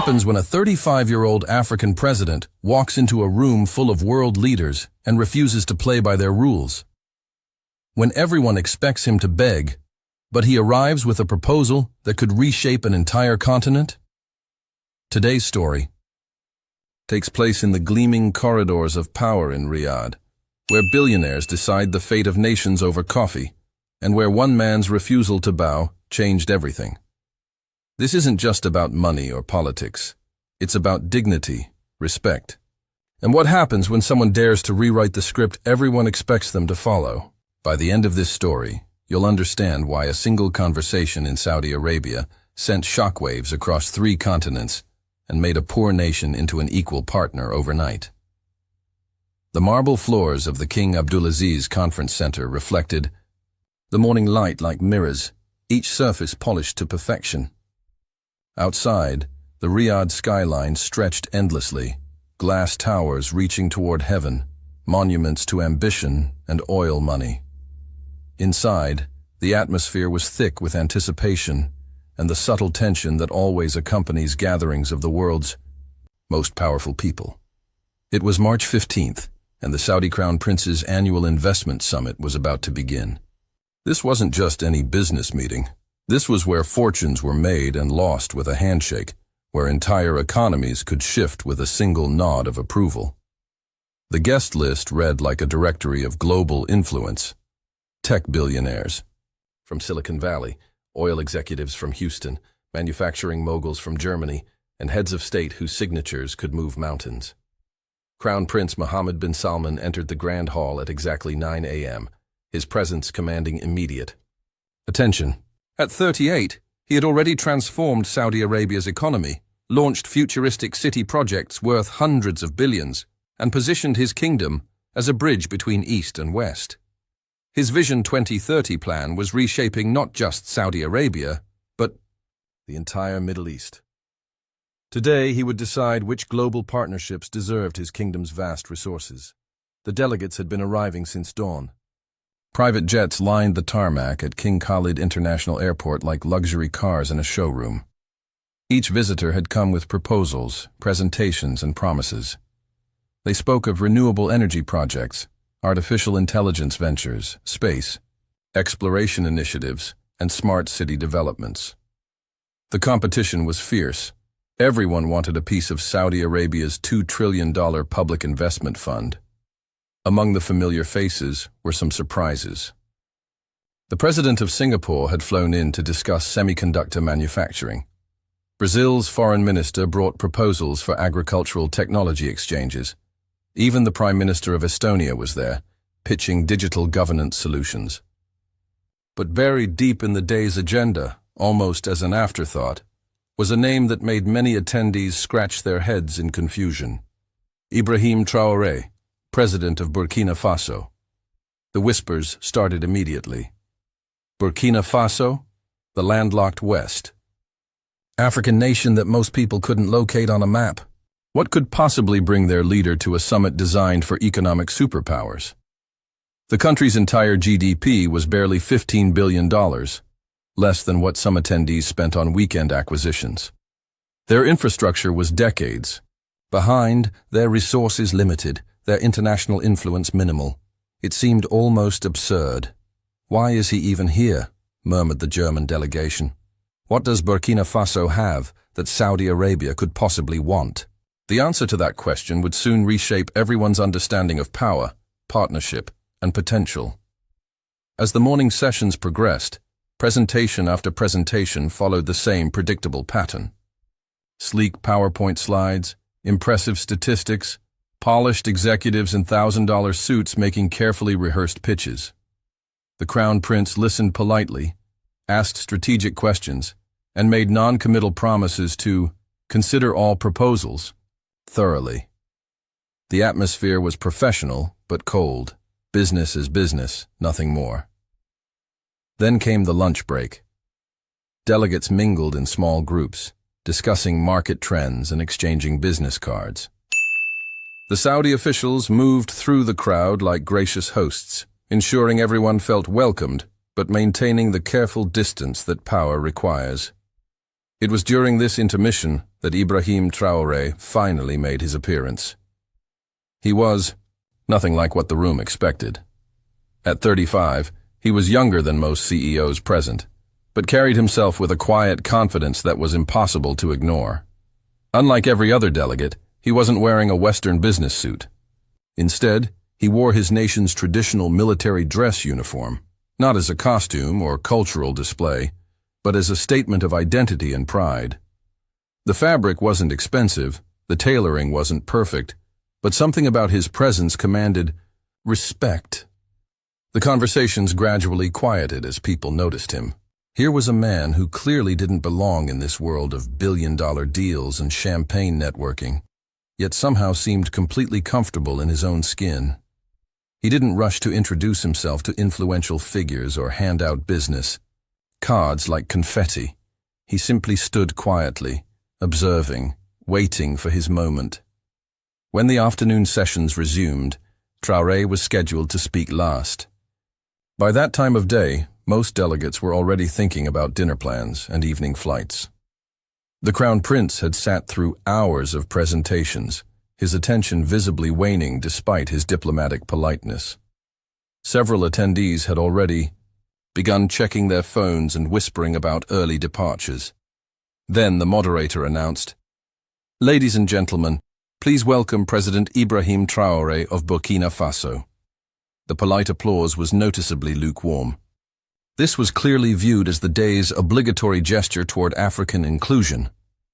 happens when a 35-year-old African president walks into a room full of world leaders and refuses to play by their rules? When everyone expects him to beg, but he arrives with a proposal that could reshape an entire continent? Today's story takes place in the gleaming corridors of power in Riyadh, where billionaires decide the fate of nations over coffee, and where one man's refusal to bow changed everything. This isn't just about money or politics. It's about dignity, respect, and what happens when someone dares to rewrite the script everyone expects them to follow. By the end of this story, you'll understand why a single conversation in Saudi Arabia sent shockwaves across 3 continents and made a poor nation into an equal partner overnight. The marble floors of the King Abdulaziz Conference Center reflected the morning light like mirrors, each surface polished to perfection. Outside, the Riyadh skyline stretched endlessly, glass towers reaching toward heaven, monuments to ambition and oil money. Inside, the atmosphere was thick with anticipation and the subtle tension that always accompanies gatherings of the world's most powerful people. It was March 15th, and the Saudi Crown Prince's annual investment summit was about to begin. This wasn't just any business meeting. This was where fortunes were made and lost with a handshake, where entire economies could shift with a single nod of approval. The guest list read like a directory of global influence. Tech billionaires from Silicon Valley, oil executives from Houston, manufacturing moguls from Germany, and heads of state whose signatures could move mountains. Crown Prince Mohammed bin Salman entered the Grand Hall at exactly 9 a.m., his presence commanding immediate attention. At 38, he had already transformed Saudi Arabia's economy, launched futuristic city projects worth hundreds of billions, and positioned his kingdom as a bridge between East and West. His Vision 2030 plan was reshaping not just Saudi Arabia, but the entire Middle East. Today, he would decide which global partnerships deserved his kingdom's vast resources. The delegates had been arriving since dawn. Private jets lined the tarmac at King Khalid International Airport like luxury cars in a showroom. Each visitor had come with proposals, presentations, and promises. They spoke of renewable energy projects, artificial intelligence ventures, space, exploration initiatives, and smart city developments. The competition was fierce. Everyone wanted a piece of Saudi Arabia's $2 trillion public investment fund. Among the familiar faces were some surprises. The president of Singapore had flown in to discuss semiconductor manufacturing. Brazil's foreign minister brought proposals for agricultural technology exchanges. Even the Prime Minister of Estonia was there, pitching digital governance solutions. But buried deep in the day's agenda, almost as an afterthought, was a name that made many attendees scratch their heads in confusion. Ibrahim Traore, President of Burkina Faso. The whispers started immediately. Burkina Faso, the landlocked West. African nation that most people couldn't locate on a map. What could possibly bring their leader to a summit designed for economic superpowers? The country's entire GDP was barely $15 billion, less than what some attendees spent on weekend acquisitions. Their infrastructure was decades behind, their resources limited, their international influence minimal. It seemed almost absurd. "Why is he even here?" murmured the German delegation. "What does Burkina Faso have that Saudi Arabia could possibly want?" The answer to that question would soon reshape everyone's understanding of power, partnership, and potential. As the morning sessions progressed, presentation after presentation followed the same predictable pattern. Sleek PowerPoint slides, impressive statistics, polished executives in $1,000 suits making carefully rehearsed pitches. The Crown Prince listened politely, asked strategic questions, and made non-committal promises to consider all proposals thoroughly. The atmosphere was professional but cold. Business is business, nothing more. Then came the lunch break. Delegates mingled in small groups, discussing market trends and exchanging business cards. The Saudi officials moved through the crowd like gracious hosts, ensuring everyone felt welcomed but maintaining the careful distance that power requires. It was during this intermission that Ibrahim Traore finally made his appearance. He was nothing like what the room expected. At 35, he was younger than most CEOs present, but carried himself with a quiet confidence that was impossible to ignore. Unlike every other delegate, he wasn't wearing a Western business suit. Instead, he wore his nation's traditional military dress uniform, not as a costume or cultural display, but as a statement of identity and pride. The fabric wasn't expensive, the tailoring wasn't perfect, but something about his presence commanded respect. The conversations gradually quieted as people noticed him. Here was a man who clearly didn't belong in this world of billion-dollar deals and champagne networking, yet somehow seemed completely comfortable in his own skin. He didn't rush to introduce himself to influential figures or hand out business cards like confetti. He simply stood quietly, observing, waiting for his moment. When the afternoon sessions resumed, Traore was scheduled to speak last. By that time of day, most delegates were already thinking about dinner plans and evening flights. The Crown Prince had sat through hours of presentations, his attention visibly waning despite his diplomatic politeness. Several attendees had already begun checking their phones and whispering about early departures. Then the moderator announced, "Ladies and gentlemen, please welcome President Ibrahim Traore of Burkina Faso." The polite applause was noticeably lukewarm. This was clearly viewed as the day's obligatory gesture toward African inclusion,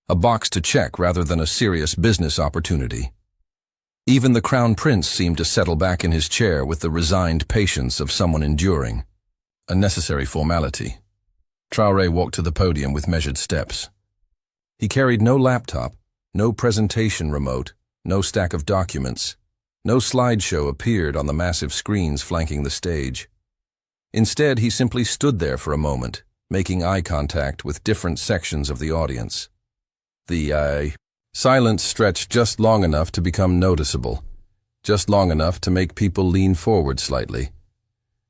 a box to check rather than a serious business opportunity. Even the Crown Prince seemed to settle back in his chair with the resigned patience of someone enduring, a necessary formality. Traore walked to the podium with measured steps. He carried no laptop, no presentation remote, no stack of documents. No slideshow appeared on the massive screens flanking the stage. Instead, he simply stood there for a moment, making eye contact with different sections of the audience. The silence stretched just long enough to become noticeable, just long enough to make people lean forward slightly.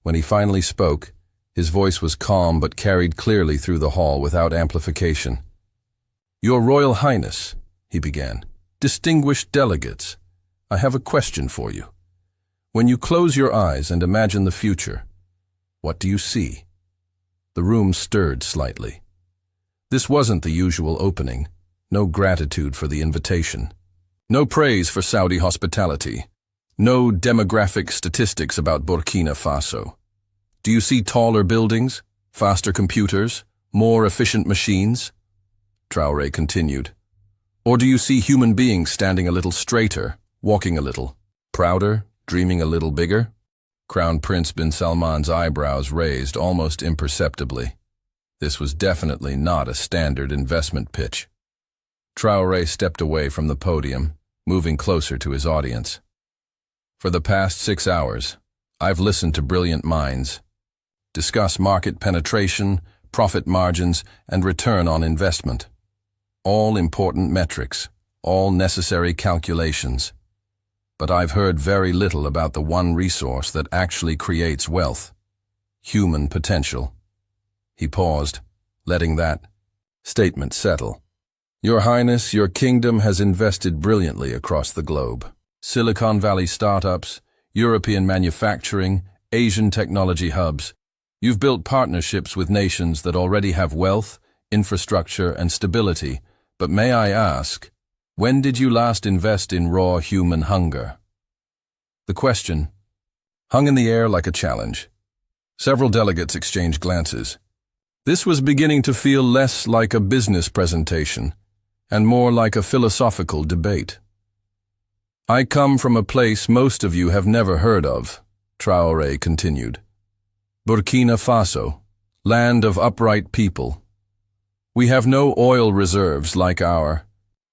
When he finally spoke, his voice was calm but carried clearly through the hall without amplification. "Your Royal Highness," he began, "distinguished delegates, I have a question for you. When you close your eyes and imagine the future, what do you see?" The room stirred slightly. This wasn't the usual opening. No gratitude for the invitation. No praise for Saudi hospitality. No demographic statistics about Burkina Faso. Do you see taller buildings, faster computers, more efficient machines? Traore continued. Or do you see human beings standing a little straighter, walking a little, prouder, dreaming a little bigger? Crown Prince bin Salman's eyebrows raised almost imperceptibly. This was definitely not a standard investment pitch. Traore stepped away from the podium, moving closer to his audience. For the past 6 hours, I've listened to brilliant minds discuss market penetration, profit margins, and return on investment. All important metrics, all necessary calculations. But I've heard very little about the one resource that actually creates wealth: human potential. He paused, letting that statement settle. Your Highness, your kingdom has invested brilliantly across the globe. Silicon Valley startups, European manufacturing, Asian technology hubs. You've built partnerships with nations that already have wealth, infrastructure, and stability. But may I ask, when did you last invest in raw human hunger? The question hung in the air like a challenge. Several delegates exchanged glances. This was beginning to feel less like a business presentation and more like a philosophical debate. I come from a place most of you have never heard of, Traore continued. Burkina Faso, land of upright people. We have no oil reserves like our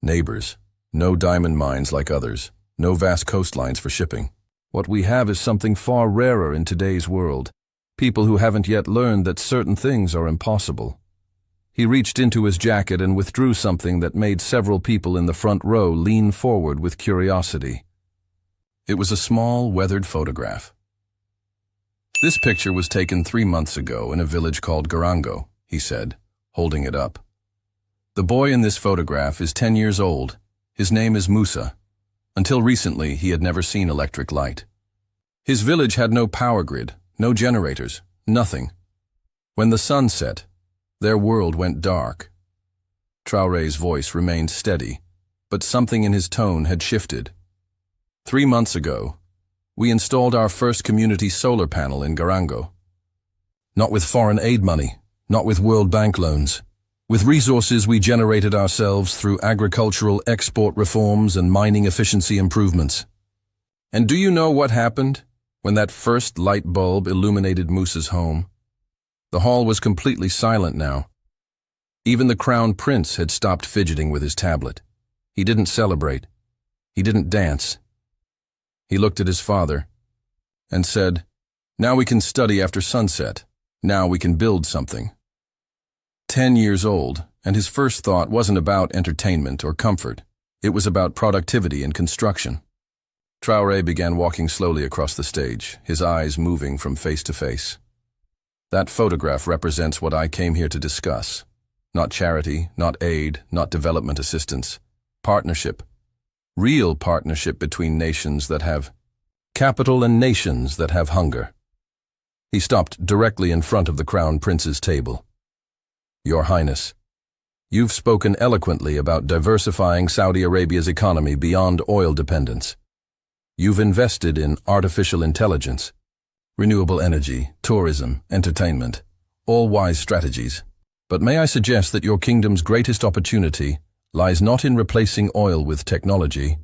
neighbors, no diamond mines like others, no vast coastlines for shipping. What we have is something far rarer in today's world, people who haven't yet learned that certain things are impossible. He reached into his jacket and withdrew something that made several people in the front row lean forward with curiosity. It was a small, weathered photograph. This picture was taken 3 months ago in a village called Garango, he said, holding it up. The boy in this photograph is 10 years old. His name is Musa. Until recently, he had never seen electric light. His village had no power grid, no generators, nothing. When the sun set, their world went dark. Traore's voice remained steady, but something in his tone had shifted. 3 months ago, we installed our first community solar panel in Garango. Not with foreign aid money, not with World Bank loans. With resources we generated ourselves through agricultural export reforms and mining efficiency improvements. And do you know what happened when that first light bulb illuminated Musa's home? The hall was completely silent now. Even the crown prince had stopped fidgeting with his tablet. He didn't celebrate. He didn't dance. He looked at his father and said, "Now we can study after sunset. Now we can build something." 10 years old, and his first thought wasn't about entertainment or comfort. It was about productivity and construction. Traore began walking slowly across the stage, his eyes moving from face to face. That photograph represents what I came here to discuss. Not charity, not aid, not development assistance. Partnership. Real partnership between nations that have capital and nations that have hunger. He stopped directly in front of the Crown Prince's table. "Your Highness, you've spoken eloquently about diversifying Saudi Arabia's economy beyond oil dependence. You've invested in artificial intelligence, renewable energy, tourism, entertainment, all wise strategies. But may I suggest that your kingdom's greatest opportunity lies not in replacing oil with technology,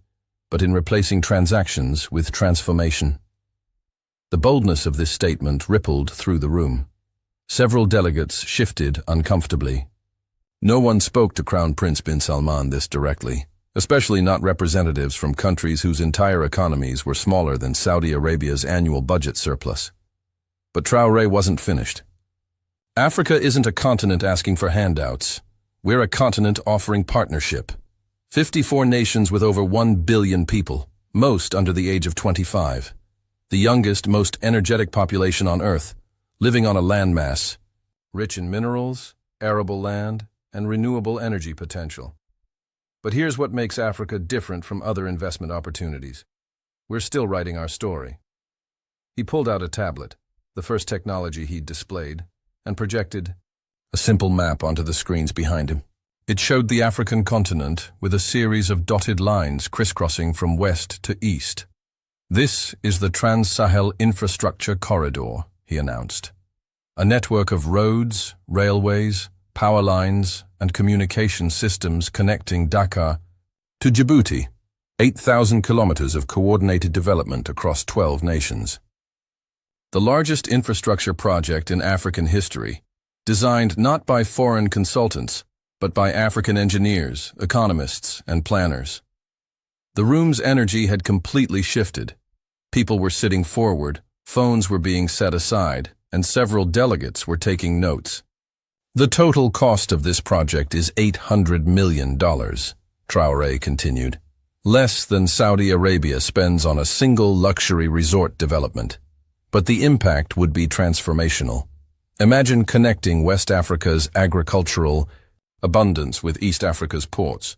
but in replacing transactions with transformation." The boldness of this statement rippled through the room. Several delegates shifted uncomfortably. No one spoke to Crown Prince bin Salman this directly, especially not representatives from countries whose entire economies were smaller than Saudi Arabia's annual budget surplus. But Traore wasn't finished. "Africa isn't a continent asking for handouts. We're a continent offering partnership. 54 nations with over 1 billion people, most under the age of 25. The youngest, most energetic population on Earth, living on a landmass, rich in minerals, arable land, and renewable energy potential. But here's what makes Africa different from other investment opportunities. We're still writing our story." He pulled out a tablet, the first technology he'd displayed, and projected a simple map onto the screens behind him. It showed the African continent with a series of dotted lines crisscrossing from west to east. "This is the Trans-Sahel Infrastructure Corridor," he announced. "A network of roads, railways, power lines, and communication systems connecting Dakar to Djibouti, 8,000 kilometers of coordinated development across 12 nations. The largest infrastructure project in African history, designed not by foreign consultants, but by African engineers, economists, and planners." The room's energy had completely shifted. People were sitting forward, phones were being set aside, and several delegates were taking notes. "The total cost of this project is $800 million, Traore continued. "Less than Saudi Arabia spends on a single luxury resort development. But the impact would be transformational. Imagine connecting West Africa's agricultural abundance with East Africa's ports.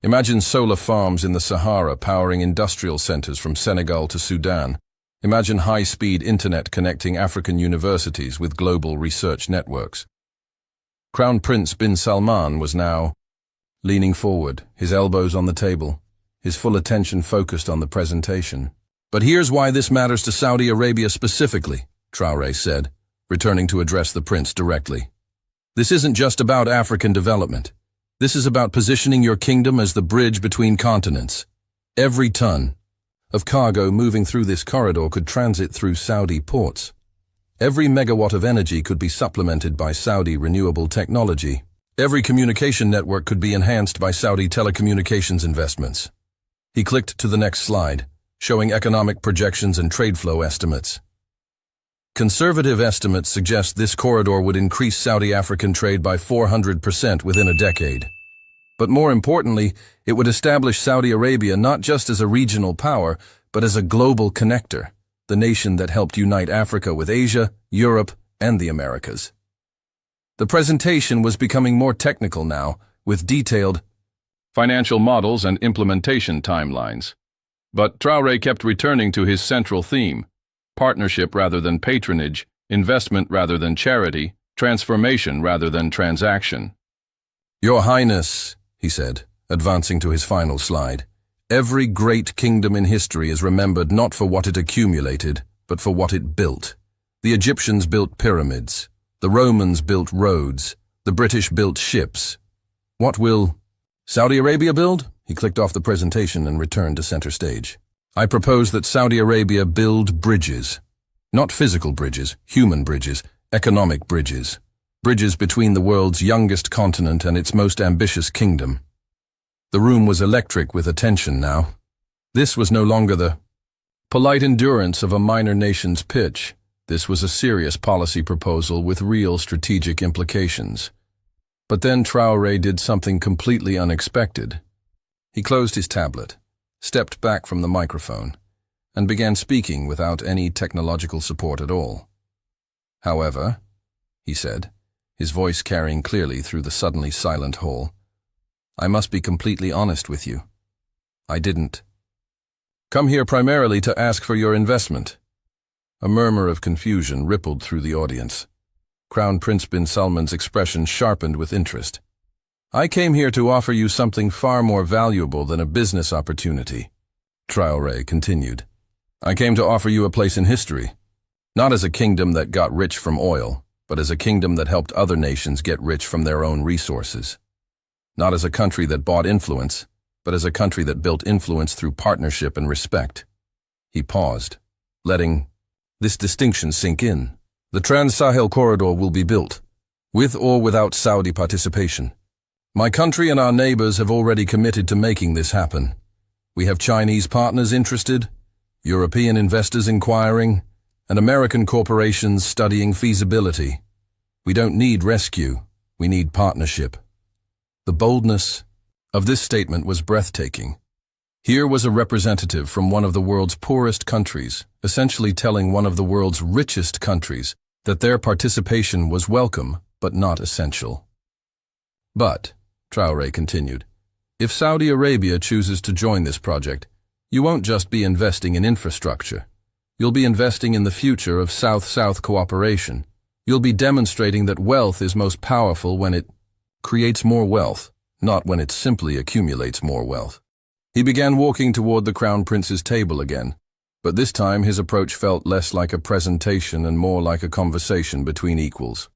Imagine solar farms in the Sahara powering industrial centers from Senegal to Sudan. Imagine high-speed internet connecting African universities with global research networks." Crown Prince bin Salman was now leaning forward, his elbows on the table, his full attention focused on the presentation. "But here's why this matters to Saudi Arabia specifically," Traore said, returning to address the prince directly. "This isn't just about African development. This is about positioning your kingdom as the bridge between continents. Every ton of cargo moving through this corridor could transit through Saudi ports. Every megawatt of energy could be supplemented by Saudi renewable technology. Every communication network could be enhanced by Saudi telecommunications investments." He clicked to the next slide, showing economic projections and trade flow estimates. Conservative estimates suggest this corridor would increase Saudi African trade by 400% within a decade. But more importantly, it would establish Saudi Arabia not just as a regional power, but as a global connector, the nation that helped unite Africa with Asia, Europe, and the Americas. The presentation was becoming more technical now, with detailed financial models and implementation timelines. But Traore kept returning to his central theme: partnership rather than patronage, investment rather than charity, transformation rather than transaction. "Your Highness," he said, advancing to his final slide, "every great kingdom in history is remembered not for what it accumulated, but for what it built. The Egyptians built pyramids. The Romans built roads. The British built ships. What will Saudi Arabia build?" He clicked off the presentation and returned to center stage. "I propose that Saudi Arabia build bridges. Not physical bridges, human bridges, economic bridges. Bridges between the world's youngest continent and its most ambitious kingdom." The room was electric with attention now. This was no longer the polite endurance of a minor nation's pitch. This was a serious policy proposal with real strategic implications. But then Traore did something completely unexpected. He closed his tablet, stepped back from the microphone, and began speaking without any technological support at all. "However," he said, his voice carrying clearly through the suddenly silent hall, "I must be completely honest with you. I didn't come here primarily to ask for your investment." A murmur of confusion rippled through the audience. Crown Prince bin Salman's expression sharpened with interest. "I came here to offer you something far more valuable than a business opportunity," Traore continued. "I came to offer you a place in history, not as a kingdom that got rich from oil, but as a kingdom that helped other nations get rich from their own resources. Not as a country that bought influence, but as a country that built influence through partnership and respect." He paused, letting this distinction sink in. "The Trans-Sahel corridor will be built, with or without Saudi participation. My country and our neighbors have already committed to making this happen. We have Chinese partners interested, European investors inquiring, and American corporations studying feasibility. We don't need rescue, we need partnership." The boldness of this statement was breathtaking. Here was a representative from one of the world's poorest countries, essentially telling one of the world's richest countries that their participation was welcome but not essential. "But," Traore continued, "if Saudi Arabia chooses to join this project, you won't just be investing in infrastructure. You'll be investing in the future of South-South cooperation. You'll be demonstrating that wealth is most powerful when it creates more wealth, not when it simply accumulates more wealth." He began walking toward the Crown Prince's table again, but this time his approach felt less like a presentation and more like a conversation between equals.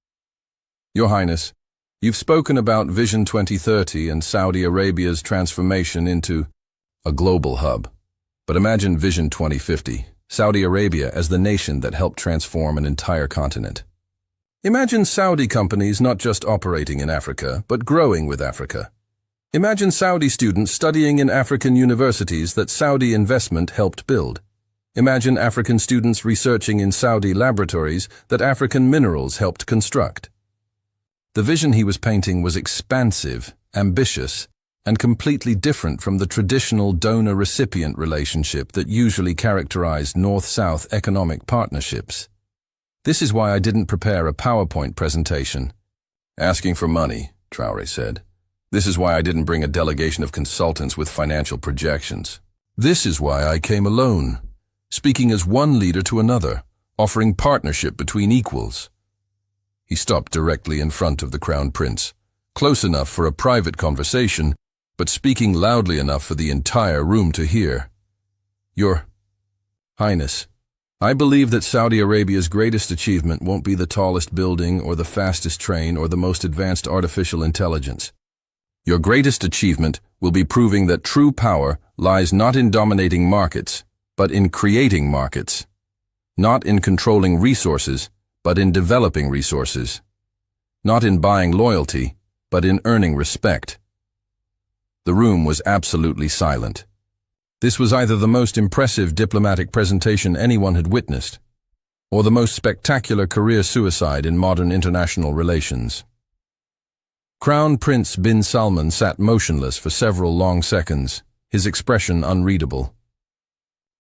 "Your Highness, you've spoken about Vision 2030 and Saudi Arabia's transformation into a global hub. But imagine Vision 2050, Saudi Arabia as the nation that helped transform an entire continent. Imagine Saudi companies not just operating in Africa, but growing with Africa. Imagine Saudi students studying in African universities that Saudi investment helped build. Imagine African students researching in Saudi laboratories that African minerals helped construct." The vision he was painting was expansive, ambitious, and completely different from the traditional donor-recipient relationship that usually characterized North-South economic partnerships. "This is why I didn't prepare a PowerPoint presentation." "Asking for money," Traore said. "This is why I didn't bring a delegation of consultants with financial projections. This is why I came alone, speaking as one leader to another, offering partnership between equals." He stopped directly in front of the Crown Prince, close enough for a private conversation, but speaking loudly enough for the entire room to hear. "Your Highness, I believe that Saudi Arabia's greatest achievement won't be the tallest building or the fastest train or the most advanced artificial intelligence. Your greatest achievement will be proving that true power lies not in dominating markets, but in creating markets. Not in controlling resources, but in developing resources. Not in buying loyalty, but in earning respect." The room was absolutely silent. This was either the most impressive diplomatic presentation anyone had witnessed, or the most spectacular career suicide in modern international relations. Crown Prince bin Salman sat motionless for several long seconds, his expression unreadable.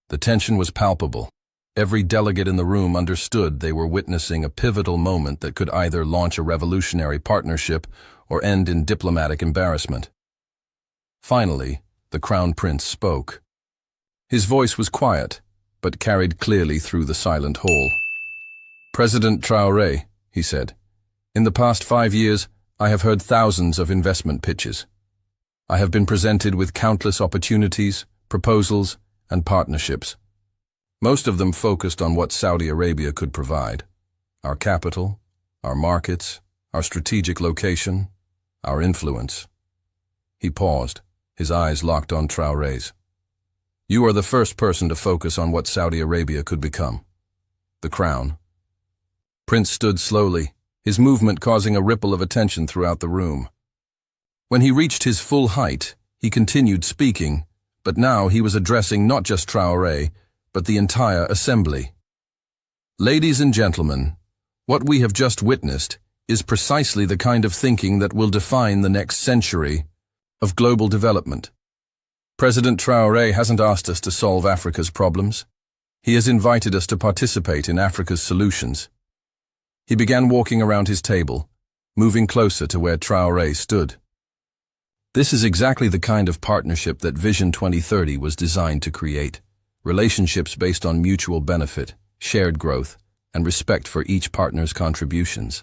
The tension was palpable. Every delegate in the room understood they were witnessing a pivotal moment that could either launch a revolutionary partnership or end in diplomatic embarrassment. Finally, the Crown Prince spoke. His voice was quiet, but carried clearly through the silent hall. "President Traore," he said, "in the past 5 years, I have heard thousands of investment pitches. I have been presented with countless opportunities, proposals, and partnerships. Most of them focused on what Saudi Arabia could provide: our capital, our markets, our strategic location, our influence." He paused, his eyes locked on Traore's. "You are the first person to focus on what Saudi Arabia could become: the crown." Prince stood slowly, his movement causing a ripple of attention throughout the room. When he reached his full height, he continued speaking, but now he was addressing not just Traore, but the entire assembly. "Ladies and gentlemen, what we have just witnessed is precisely the kind of thinking that will define the next century of global development. President Traore hasn't asked us to solve Africa's problems. He has invited us to participate in Africa's solutions." He began walking around his table, moving closer to where Traore stood. "This is exactly the kind of partnership that Vision 2030 was designed to create. Relationships based on mutual benefit, shared growth, and respect for each partner's contributions."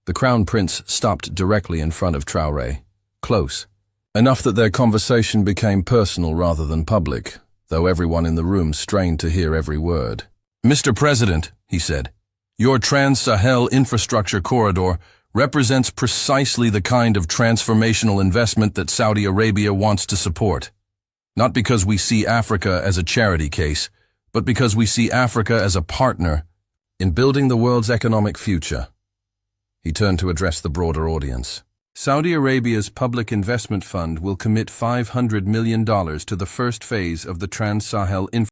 The Crown Prince stopped directly in front of Traore, close, enough that their conversation became personal rather than public, though everyone in the room strained to hear every word. "Mr. President," he said, "your Trans-Sahel infrastructure corridor represents precisely the kind of transformational investment that Saudi Arabia wants to support. Not because we see Africa as a charity case, but because we see Africa as a partner in building the world's economic future." He turned to address the broader audience. "Saudi Arabia's Public Investment Fund will commit $500 million to the first phase of the Trans-Sahel infrastructure